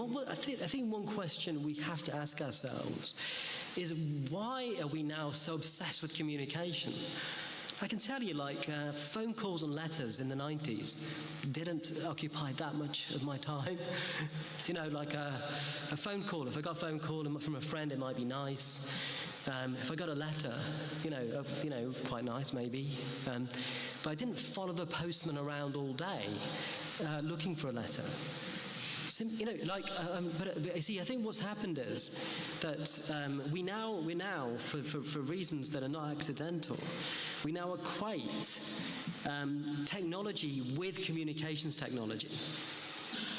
I think one question we have to ask ourselves is, why are we now so obsessed with communication? I can tell you, like, phone calls and letters in the 90s didn't occupy that much of my time. You know, like a phone call. If I got a phone call from a friend, it might be nice. If I got a letter, quite nice maybe. But I didn't follow the postman around all day looking for a letter. But you see, I think what's happened is that we now, for reasons that are not accidental, we now equate technology with communications technology.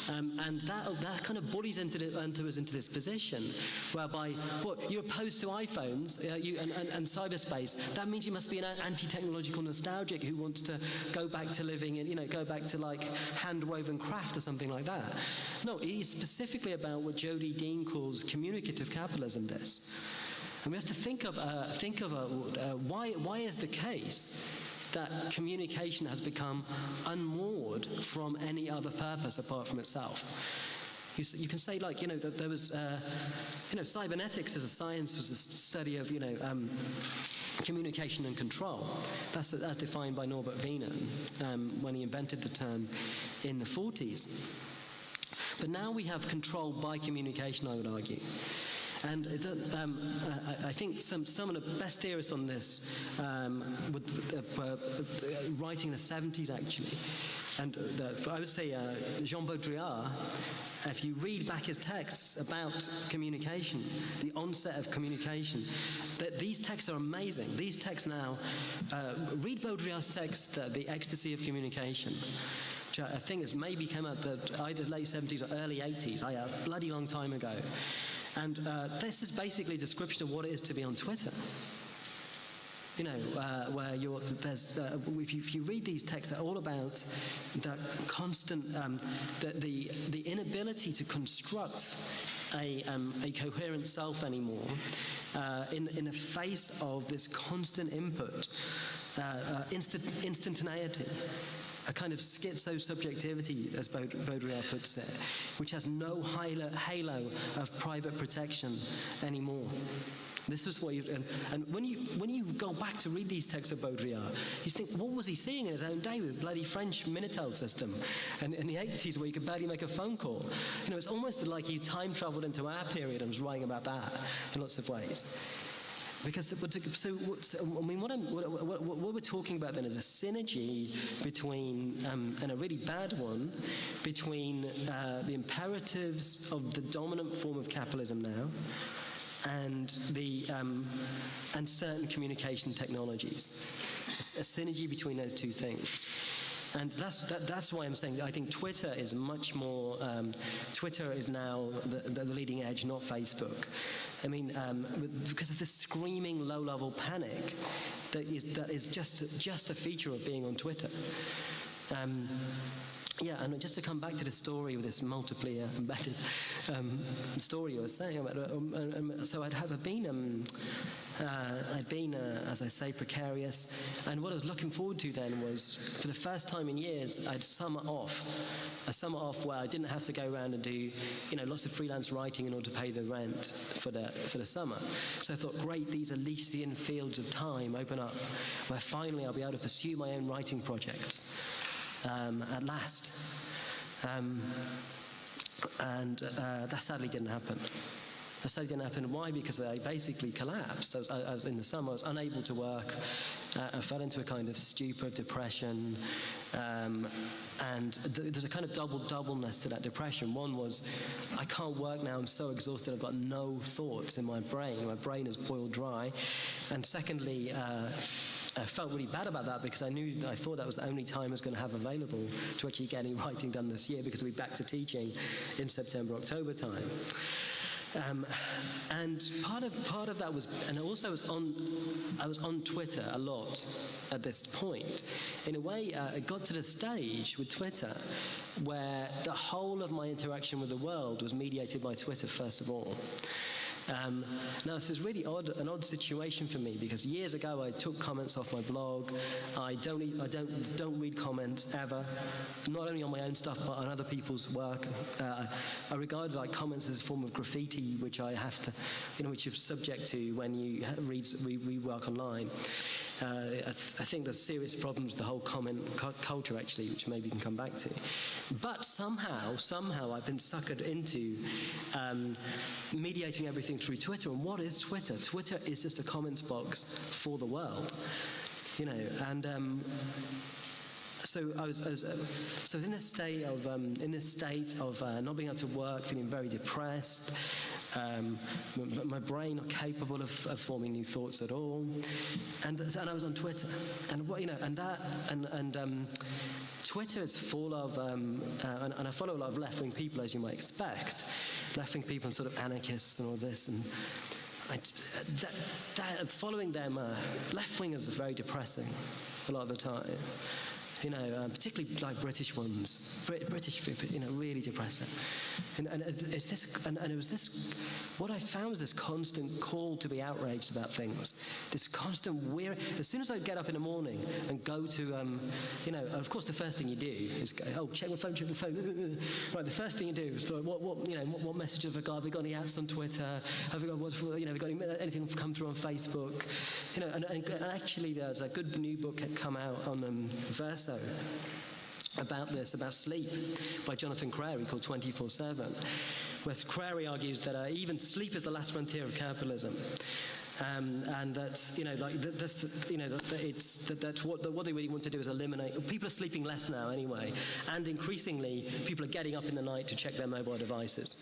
And that kind of bullies us into this position whereby, you're opposed to iPhones and cyberspace. That means you must be an anti-technological nostalgic who wants to go back to living in, go back to like hand-woven craft or something like that. No, it's specifically about what Jodi Dean calls communicative capitalism. And we have to think of why is the case that communication has become unmoored from any other purpose apart from itself. You can say, like, that there was, cybernetics as a science was the study of, communication and control. That's defined by Norbert Wiener when he invented the term in the 40s. But now we have control by communication, I would argue. And I think some of the best theorists on this were writing in the 70s, actually. And I would say Jean Baudrillard, if you read back his texts about communication, the onset of communication, these texts are amazing. These texts now, read Baudrillard's text, The Ecstasy of Communication, which I think has maybe come out either late 70s or early 80s, a bloody long time ago. And this is basically a description of what it is to be on Twitter. Where if you read these texts, they're all about that constant, the inability to construct a coherent self anymore in the face of this constant input, instantaneity. A kind of schizo-subjectivity, as Baudrillard puts it, which has no halo of private protection anymore. This was what and when you go back to read these texts of Baudrillard, you think, what was he seeing in his own day with bloody French Minitel system, and in the 80s where you could barely make a phone call? It's almost like he time traveled into our period and was writing about that in lots of ways. Because what we're talking about then is a synergy between, and a really bad one, between the imperatives of the dominant form of capitalism now and certain communication technologies. A synergy between those two things. And that's why I'm saying I think Twitter is much more. Twitter is now the leading edge, not Facebook. I mean, because of this screaming low-level panic that is just a feature of being on Twitter. Yeah, and just to come back to the story with this multiply embedded story you were saying about, so I'd been, as I say, precarious, and what I was looking forward to then was, for the first time in years, I'd summer off where I didn't have to go around and do, lots of freelance writing in order to pay the rent for the summer. So I thought, great, these Elysian fields of time open up, where finally I'll be able to pursue my own writing projects. At last. That sadly didn't happen. Why? Because I basically collapsed. I was in the summer, I was unable to work. I fell into a kind of stupor, depression. And there's a kind of doubleness to that depression. One was, I can't work now, I'm so exhausted, I've got no thoughts in my brain. My brain is boiled dry. And secondly, I felt really bad about that because I thought that was the only time I was going to have available to actually get any writing done this year, because we'll be back to teaching in September, October time. And part of that was, and also I was on Twitter a lot at this point. In a way, it got to the stage with Twitter where the whole of my interaction with the world was mediated by Twitter, first of all. Now, this is really an odd situation for me, because years ago I took comments off my blog. I don't read comments ever, not only on my own stuff but on other people's work. I regard like comments as a form of graffiti, which I have to, which you're subject to when you read work online. I think there's serious problems with the whole comment culture, actually, which maybe we can come back to. But somehow I've been suckered into mediating everything through Twitter. And what is Twitter? Twitter is just a comments box for the world, and so I was in this state of not being able to work, feeling very depressed. My brain not capable of forming new thoughts at all, and I was on Twitter, and Twitter is full of and I follow a lot of left-wing people, as you might expect, left-wing people and sort of anarchists and all this, and following them, left-wingers are very depressing a lot of the time. Particularly like British ones, British people, really depressing. And it was this, what I found was this constant call to be outraged about things, this constant as soon as I get up in the morning and go to, of course the first thing you do is go, check my phone. Right, the first thing you do is, what messages have I got? Have we got any ads on Twitter? Have we got anything come through on Facebook? And actually there's a good new book that come out on Verso about sleep, by Jonathan Crary, called 24/7, where Crary argues that even sleep is the last frontier of capitalism. And that what they really want to do is eliminate. People are sleeping less now anyway, and increasingly people are getting up in the night to check their mobile devices.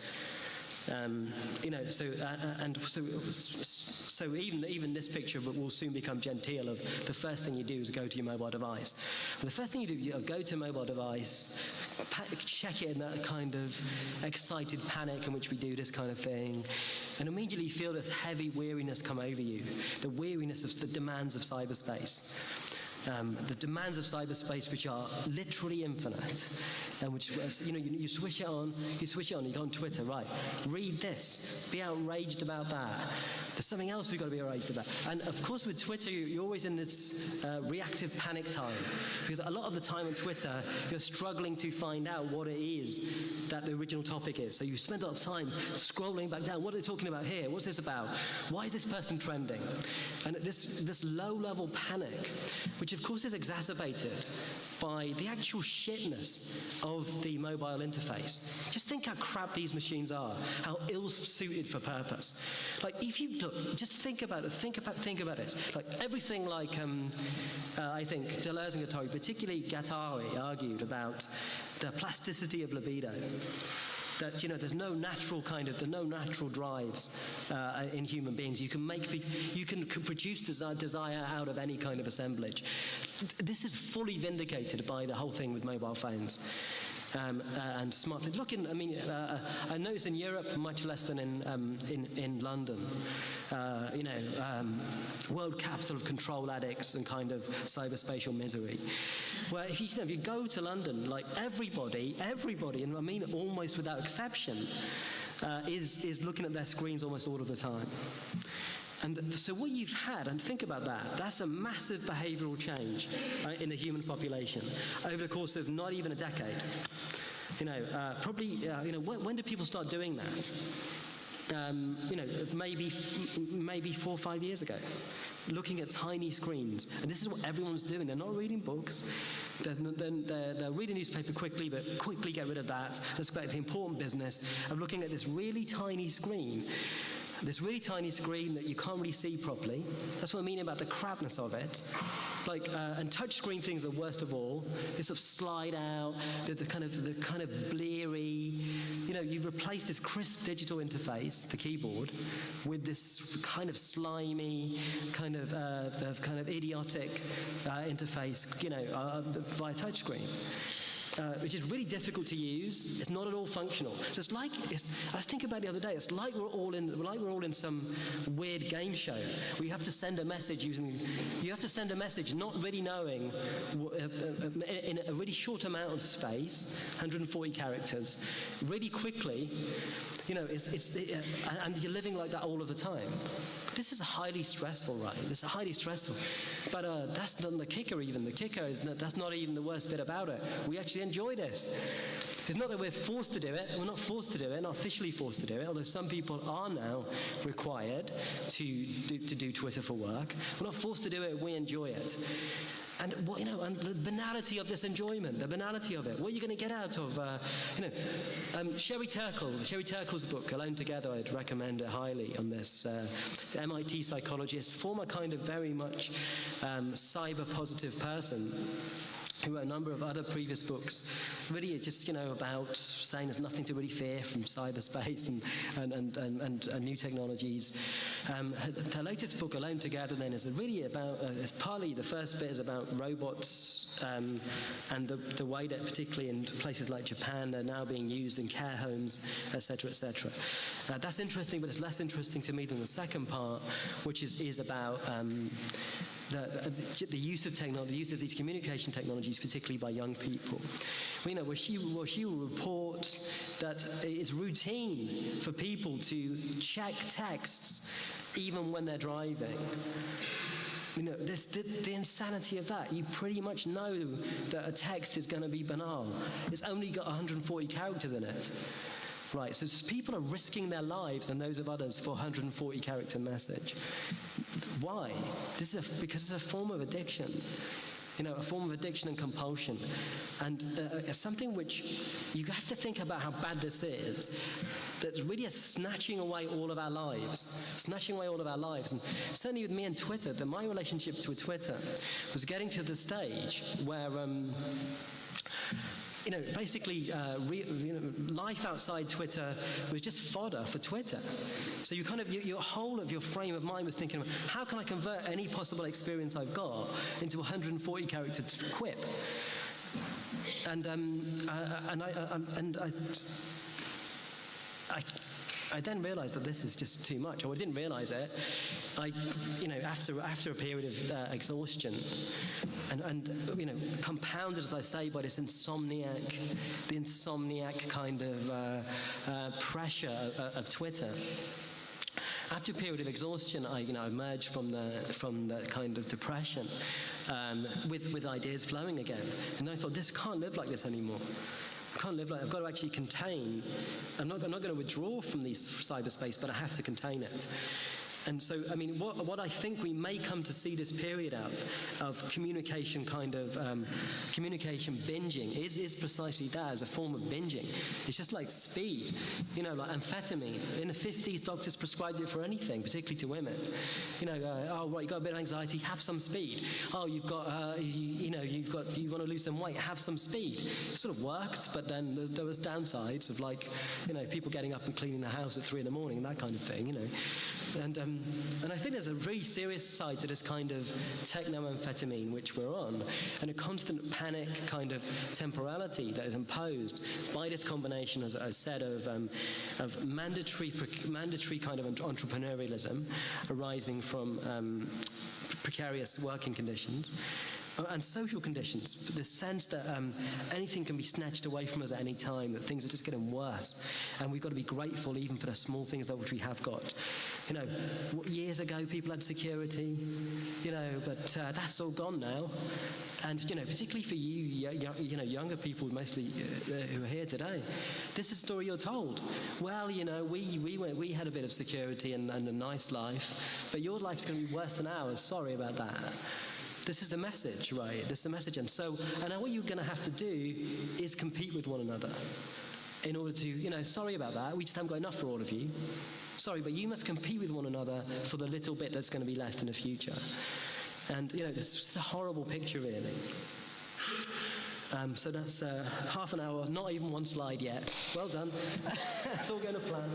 So even this picture will soon become genteel of the first thing you do is go to your mobile device. And the first thing you do, you go to a mobile device, check it in that kind of excited panic in which we do this kind of thing, and immediately feel this heavy weariness come over you, the weariness of the demands of cyberspace. The demands of cyberspace, which are literally infinite, and which, you switch it on, you go on Twitter, right, read this, be outraged about that. There's something else we've got to be outraged about. And of course with Twitter, you're always in this reactive panic time, because a lot of the time on Twitter, you're struggling to find out what it is that the original topic is. So you spend a lot of time scrolling back down. What are they talking about here? What's this about? Why is this person trending? And this low-level panic, which of course is exacerbated by the actual shitness of the mobile interface. Just think how crap these machines are, how ill-suited for purpose. Like, if you look, just think about it, think about it. Like, everything like, I think Deleuze and Guattari, particularly Guattari, argued about the plasticity of libido. That there's no natural drives in human beings. You can produce desire out of any kind of assemblage. This is fully vindicated by the whole thing with mobile phones. And smartphones. I noticed in Europe much less than in London. World capital of control addicts and kind of cyberspatial misery. Where if you go to London, like everybody, and I mean almost without exception, is looking at their screens almost all of the time. And so what you've had, and think about that, that's a massive behavioral change in the human population over the course of not even a decade. When did people start doing that? Maybe 4 or 5 years ago, looking at tiny screens. And this is what everyone's doing. They're not reading books. They'll read a newspaper quickly, but quickly get rid of that. Respect the important business of looking at this really tiny screen. This really tiny screen that you can't really see properly. That's what I mean about the crapness of it. And touch screen things are worst of all. They sort of slide out. The kind of bleary. You've replaced this crisp digital interface, the keyboard, with this kind of slimy, kind of idiotic interface, via touch screen. Which is really difficult to use. It's not at all functional. So I was thinking about it the other day. It's like we're all in some weird game show where you have to send a message not really knowing in a really short amount of space, 140 characters, really quickly. and you're living like that all of the time. This is highly stressful, right? This is highly stressful. But that's not the kicker even. The kicker is that's not even the worst bit about it. We actually enjoy this. It's not that we're forced to do it. We're not forced to do it, not officially forced to do it, although some people are now required to do Twitter for work. We're not forced to do it. We enjoy it. And and the banality of this enjoyment, the banality of it. What are you going to get out of, Sherry Turkle? Sherry Turkle's book, Alone Together, I'd recommend it highly on this. MIT psychologist, former kind of very much cyber-positive person, who wrote a number of other previous books, really just, about saying there's nothing to really fear from cyberspace and new technologies. Her latest book, Alone Together, then, is really about, is partly, the first bit is about robots and the way that, particularly in places like Japan, they're now being used in care homes, etc., etc. That's interesting, but it's less interesting to me than the second part, which is about the use of technology, the use of these communication technologies, particularly by young people. Where she will report that it's routine for people to check texts even when they're driving. The insanity of that. You pretty much know that a text is going to be banal. It's only got 140 characters in it. Right, so people are risking their lives and those of others for a 140-character message. Why? Because it's a form of addiction. A form of addiction and compulsion. And something which you have to think about how bad this is, that really is snatching away all of our lives. Snatching away all of our lives. And certainly with me and Twitter, my relationship to Twitter was getting to the stage where basically life outside Twitter was just fodder for Twitter. So you your whole of your frame of mind was thinking, how can I convert any possible experience I've got into a 140-character quip? I then realized that this is just too much, or I didn't realize it. After a period of exhaustion, and compounded, as I say, by this insomniac kind of pressure of Twitter. After a period of exhaustion, I emerged from the kind of depression with ideas flowing again, and I thought, this can't live like this anymore. I can't live like I've got to actually contain. I'm not going to withdraw from these cyberspace, but I have to contain it. And so, what I think we may come to see this period of communication communication binging is precisely that, as a form of binging. It's just like speed, like amphetamine. In the 50s, doctors prescribed it for anything, particularly to women. You got a bit of anxiety, have some speed. Oh, you want to lose some weight, have some speed. It sort of worked, but then there was downsides of people getting up and cleaning the house at 3 a.m, and that kind of thing, And I think there's a really serious side to this kind of techno-amphetamine which we're on, and a constant panic kind of temporality that is imposed by this combination, as I said, of mandatory kind of entrepreneurialism arising from precarious working conditions, and social conditions, this sense that anything can be snatched away from us at any time, that things are just getting worse, and we've got to be grateful even for the small things that which we have got. Years ago people had security, but that's all gone now, and particularly for you, younger people mostly who are here today, this is the story you're told. Well, we had a bit of security and a nice life, but your life's going to be worse than ours. Sorry about that. This is the message, right? This is the message. And what you're going to have to do is compete with one another in order to, sorry about that, we just haven't got enough for all of you. Sorry, but you must compete with one another for the little bit that's going to be left in the future. And, it's just a horrible picture, really. So that's half an hour, not even one slide yet. Well done. It's all going to plan.